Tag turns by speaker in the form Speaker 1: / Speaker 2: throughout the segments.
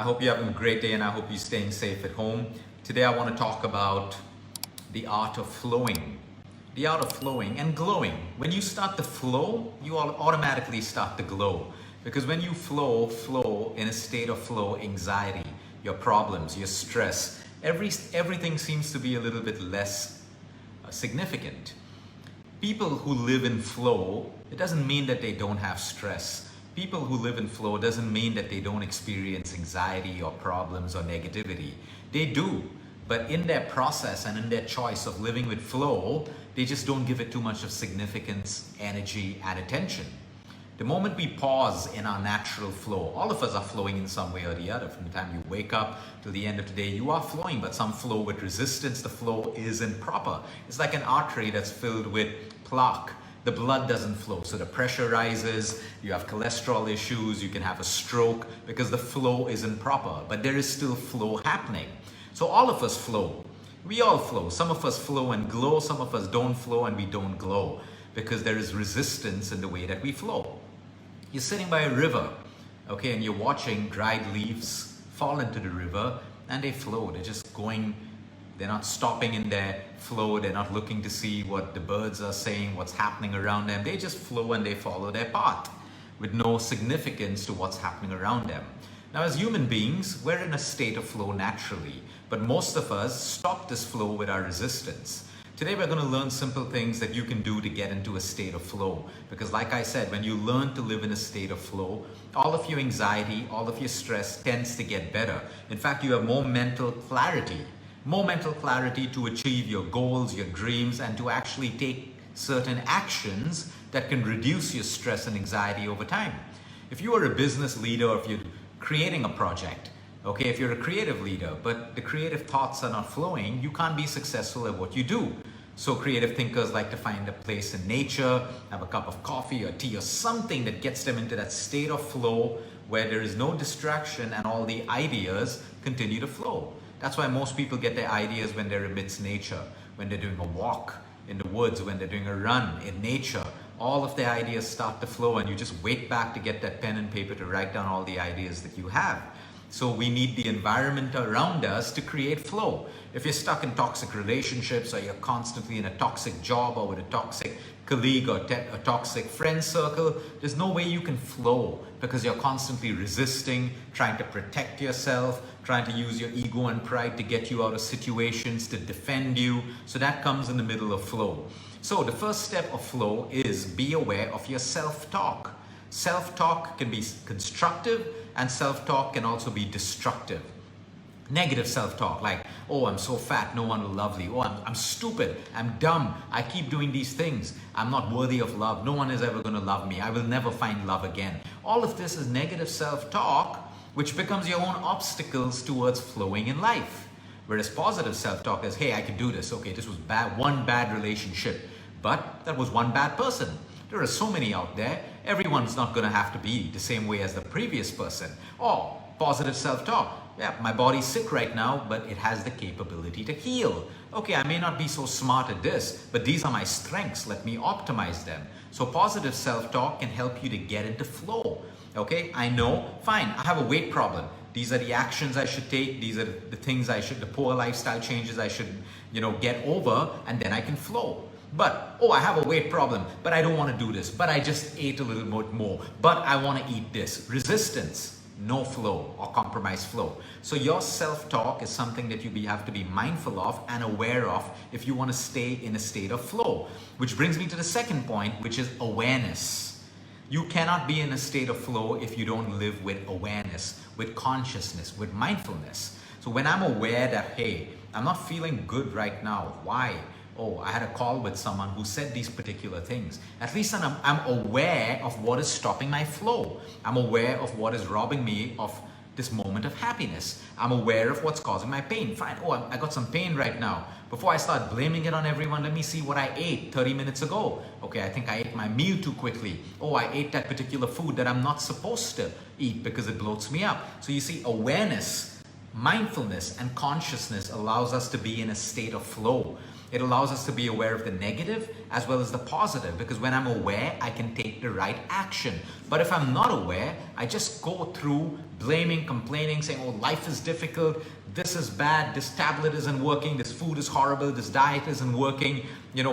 Speaker 1: hope you're having a great day and I hope you're staying safe at home. Today I want to talk about the art of flowing. The art of flowing and glowing. When you start to flow, you automatically start to glow. Because when you flow in a state of flow, anxiety, your problems, your stress, everything seems to be a little bit less significant. People who live in flow, it doesn't mean that they don't have stress. People who live in flow doesn't mean that they don't experience anxiety or problems or negativity. They do, but in their process and in their choice of living with flow, they just don't give it too much of significance, energy, and attention. The moment we pause in our natural flow, all of us are flowing in some way or the other. From the time you wake up to the end of the day, you are flowing, but some flow with resistance. The flow isn't proper. It's like an artery that's filled with plaque. The blood doesn't flow, so the pressure rises, you have cholesterol issues, you can have a stroke because the flow isn't proper, but there is still flow happening. So all of us flow. We all flow. Some of us flow and glow, some of us don't flow and we don't glow because there is resistance in the way that we flow. You're sitting by a river, okay, and you're watching dried leaves fall into the river and they flow. They're just going. They're not stopping in their flow. They're not looking to see what the birds are saying, what's happening around them. They just flow and they follow their path with no significance to what's happening around them. Now, as human beings, we're in a state of flow naturally, but most of us stop this flow with our resistance. Today, we're going to learn simple things that you can do to get into a state of flow. Because like I said, when you learn to live in a state of flow, all of your anxiety, all of your stress tends to get better. In fact, you have more mental clarity to achieve your goals, your dreams, and to actually take certain actions that can reduce your stress and anxiety over time. If you are a business leader or if you're creating a project, okay, if you're a creative leader, but the creative thoughts are not flowing, you can't be successful at what you do. So creative thinkers like to find a place in nature, have a cup of coffee or tea or something that gets them into that state of flow where there is no distraction and all the ideas continue to flow. That's why most people get their ideas when they're amidst nature, when they're doing a walk in the woods, when they're doing a run in nature. All of their ideas start to flow and you just wait back to get that pen and paper to write down all the ideas that you have. So we need the environment around us to create flow. If you're stuck in toxic relationships or you're constantly in a toxic job or with a toxic colleague or a toxic friend circle, there's no way you can flow because you're constantly resisting, trying to protect yourself, trying to use your ego and pride to get you out of situations, to defend you. So that comes in the middle of flow. So the first step of flow is be aware of your self-talk. Self-talk can be constructive and self-talk can also be destructive. Negative self-talk like, oh, I'm so fat, no one will love me. Oh, I'm stupid, I'm dumb, I keep doing these things. I'm not worthy of love. No one is ever going to love me. I will never find love again. All of this is negative self-talk, which becomes your own obstacles towards flowing in life. Whereas positive self-talk is, hey, I can do this. Okay, this was bad, one bad relationship, but that was one bad person. There are so many out there. Everyone's not going to have to be the same way as the previous person. Or positive self-talk. Yeah, my body's sick right now, but it has the capability to heal. Okay, I may not be so smart at this, but these are my strengths. Let me optimize them. So positive self-talk can help you to get into flow. Okay, I know, fine, I have a weight problem. These are the actions I should take. These are the things the poor lifestyle changes I should, get over, and then I can flow. But, oh, I have a weight problem, but I don't want to do this. But I just ate a little bit more. But I want to eat this. Resistance, no flow or compromised flow. So your self-talk is something that you have to be mindful of and aware of if you want to stay in a state of flow. Which brings me to the second point, which is awareness. You cannot be in a state of flow if you don't live with awareness, with consciousness, with mindfulness. So when I'm aware that, hey, I'm not feeling good right now. Why? Oh, I had a call with someone who said these particular things. At least I'm aware of what is stopping my flow. I'm aware of what is robbing me of this moment of happiness. I'm aware of what's causing my pain. Fine. Oh, I got some pain right now. Before I start blaming it on everyone, let me see what I ate 30 minutes ago. Okay, I think I ate my meal too quickly. Oh, I ate that particular food that I'm not supposed to eat because it bloats me up. So you see, awareness, mindfulness, and consciousness allows us to be in a state of flow. It allows us to be aware of the negative as well as the positive, because when I'm aware, I can take the right action. But if I'm not aware, I just go through blaming, complaining, saying, oh, life is difficult, this is bad, this tablet isn't working, this food is horrible, this diet isn't working,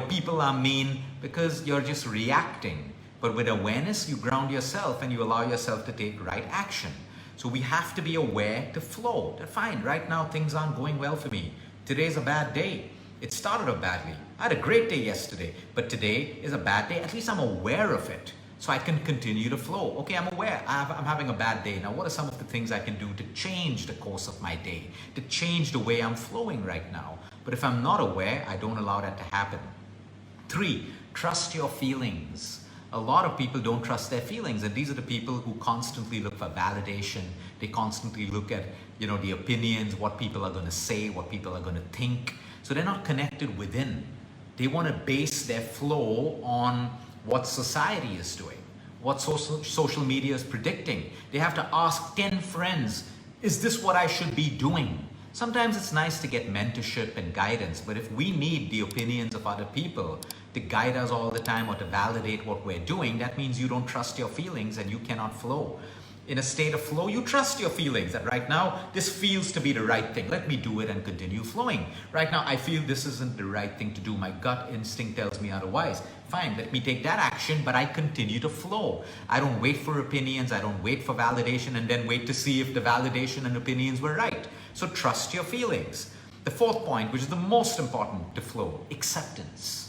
Speaker 1: people are mean, because you're just reacting. But with awareness, you ground yourself and you allow yourself to take right action. So we have to be aware to flow. That fine, right now things aren't going well for me. Today's a bad day. It started off badly. I had a great day yesterday, but today is a bad day. At least I'm aware of it, so I can continue to flow. Okay, I'm aware I'm having a bad day. Now, what are some of the things I can do to change the course of my day, to change the way I'm flowing right now? But if I'm not aware, I don't allow that to happen. 3, trust your feelings. A lot of people don't trust their feelings, and these are the people who constantly look for validation. They constantly look at, the opinions, what people are going to say, what people are going to think. So they're not connected within. They want to base their flow on what society is doing, what social media is predicting. They have to ask 10 friends, is this what I should be doing? Sometimes it's nice to get mentorship and guidance, but if we need the opinions of other people to guide us all the time or to validate what we're doing, that means you don't trust your feelings and you cannot flow. In a state of flow, you trust your feelings that right now, this feels to be the right thing. Let me do it and continue flowing. Right now, I feel this isn't the right thing to do. My gut instinct tells me otherwise. Fine, let me take that action, but I continue to flow. I don't wait for opinions. I don't wait for validation and then wait to see if the validation and opinions were right. So trust your feelings. The 4th point, which is the most important to flow, acceptance.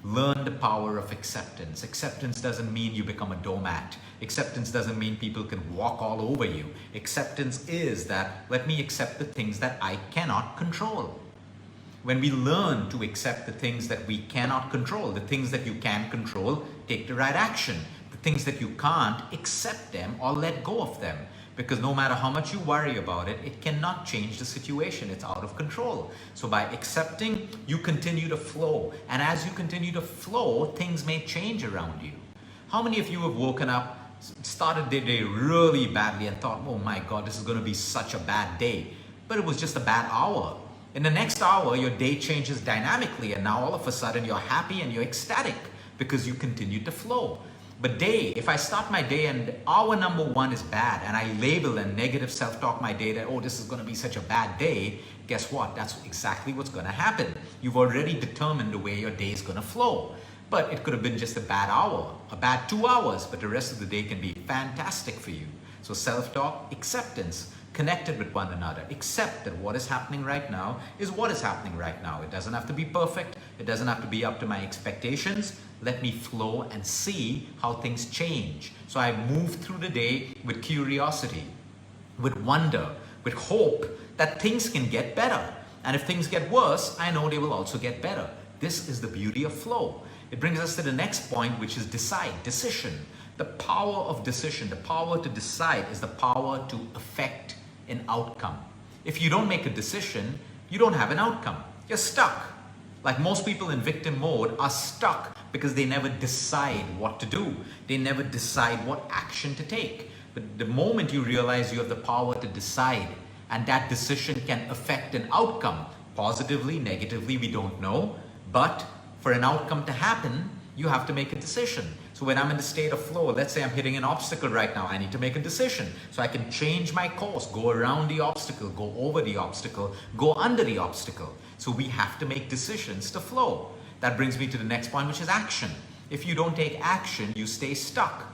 Speaker 1: Learn the power of acceptance. Acceptance doesn't mean you become a doormat. Acceptance doesn't mean people can walk all over you. Acceptance is that, let me accept the things that I cannot control. When we learn to accept the things that we cannot control, the things that you can control, take the right action. The things that you can't, accept them or let go of them. Because no matter how much you worry about it, it cannot change the situation. It's out of control. So by accepting, you continue to flow. And as you continue to flow, things may change around you. How many of you have woken up, started their day really badly and thought, oh my God, this is going to be such a bad day. But it was just a bad hour. In the next hour, your day changes dynamically. And now all of a sudden you're happy and you're ecstatic because you continue to flow. But if I start my day and hour number 1 is bad and I label and negative self-talk my day that, oh, this is going to be such a bad day, guess what? That's exactly what's going to happen. You've already determined the way your day is going to flow. But it could have been just a bad hour, a bad 2 hours, but the rest of the day can be fantastic for you. So self-talk, acceptance, connected with one another. Accept that what is happening right now is what is happening right now. It doesn't have to be perfect. It doesn't have to be up to my expectations. Let me flow and see how things change. So I move through the day with curiosity, with wonder, with hope that things can get better. And if things get worse, I know they will also get better. This is the beauty of flow. It brings us to the next point, which is decision. The power of decision, the power to decide is the power to affect an outcome. If you don't make a decision, you don't have an outcome. You're stuck. Like most people in victim mode are stuck because they never decide what to do. They never decide what action to take. But the moment you realize you have the power to decide, and that decision can affect an outcome, positively, negatively, we don't know, but for an outcome to happen, you have to make a decision. So when I'm in the state of flow, let's say I'm hitting an obstacle right now, I need to make a decision. So I can change my course, go around the obstacle, go over the obstacle, go under the obstacle. So we have to make decisions to flow. That brings me to the next point, which is action. If you don't take action, you stay stuck.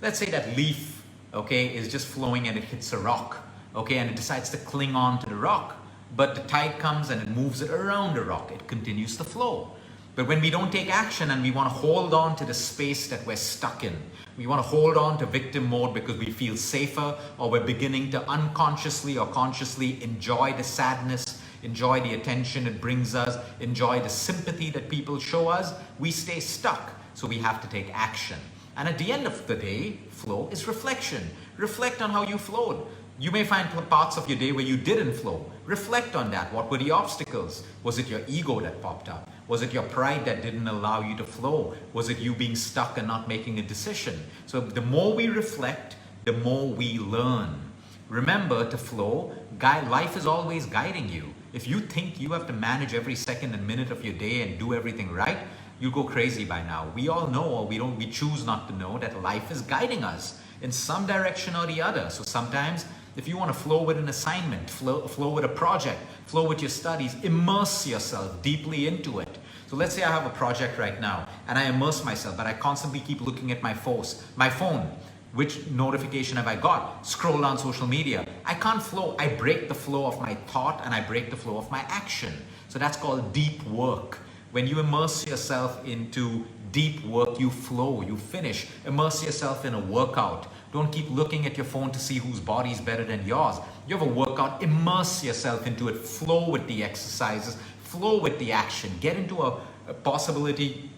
Speaker 1: Let's say that leaf, okay, is just flowing and it hits a rock, okay, and it decides to cling on to the rock. But the tide comes and it moves it around the rock. It continues to flow. But when we don't take action and we want to hold on to the space that we're stuck in, we want to hold on to victim mode because we feel safer, or we're beginning to unconsciously or consciously enjoy the sadness, enjoy the attention it brings us, enjoy the sympathy that people show us, we stay stuck. So we have to take action. And at the end of the day, flow is reflection. Reflect on how you flowed. You may find parts of your day where you didn't flow. Reflect on that. What were the obstacles? Was it your ego that popped up? Was it your pride that didn't allow you to flow? Was it you being stuck and not making a decision? So the more we reflect, the more we learn. Remember, to flow, life is always guiding you. If you think you have to manage every second and minute of your day and do everything right, you go crazy by now. We all know, or we choose not to know, that life is guiding us in some direction or the other. So sometimes if you want to flow with an assignment, flow with a project, flow with your studies, immerse yourself deeply into it. So let's say I have a project right now and I immerse myself, but I constantly keep looking at my phone. Which notification have I got? Scroll down social media. I can't flow. I break the flow of my thought and I break the flow of my action. So that's called deep work. When you immerse yourself into deep work, you flow, you finish. Immerse yourself in a workout. Don't keep looking at your phone to see whose body is better than yours. You have a workout, immerse yourself into it. Flow with the exercises, flow with the action. Get into a possibility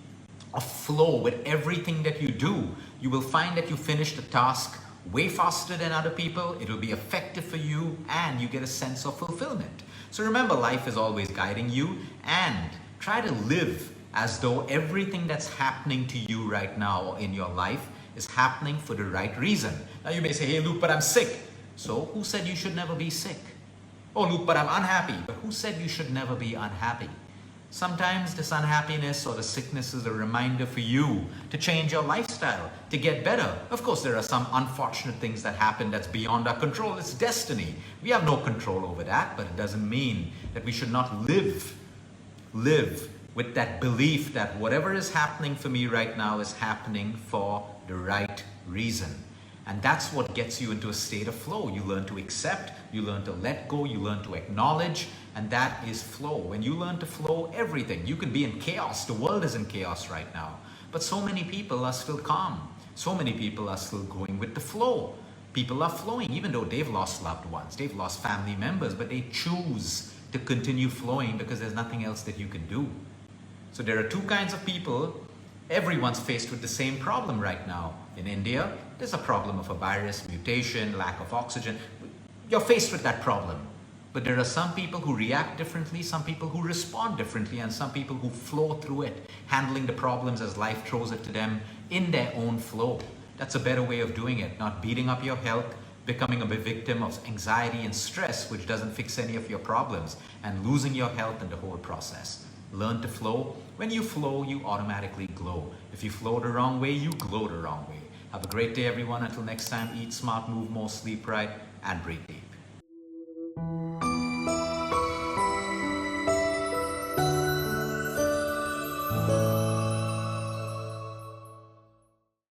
Speaker 1: of flow with everything that you do. You will find that you finish the task way faster than other people. It will be effective for you and you get a sense of fulfillment. So remember, life is always guiding you, and try to live as though everything that's happening to you right now in your life is happening for the right reason. Now you may say, hey Luke, but I'm sick. So who said you should never be sick? Oh Luke, but I'm unhappy. But who said you should never be unhappy? Sometimes this unhappiness or the sickness is a reminder for you to change your lifestyle, to get better. Of course, there are some unfortunate things that happen that's beyond our control. It's destiny. We have no control over that, but it doesn't mean that we should not live with that belief that whatever is happening for me right now is happening for the right reason. And that's what gets you into a state of flow. You learn to accept, you learn to let go, you learn to acknowledge, and that is flow. When you learn to flow everything, you can be in chaos. The world is in chaos right now. But so many people are still calm. So many people are still going with the flow. People are flowing, even though they've lost loved ones, they've lost family members, but they choose to continue flowing because there's nothing else that you can do. So there are two kinds of people. Everyone's faced with the same problem right now. In India, there's a problem of a virus, mutation, lack of oxygen. You're faced with that problem. But there are some people who react differently, some people who respond differently, and some people who flow through it, handling the problems as life throws it to them in their own flow. That's a better way of doing it, not beating up your health, becoming a victim of anxiety and stress, which doesn't fix any of your problems, and losing your health in the whole process. Learn to flow. When you flow, you automatically glow. If you flow the wrong way, you glow the wrong way. Have a great day, everyone. Until next time, eat smart, move more, sleep right, and breathe deep.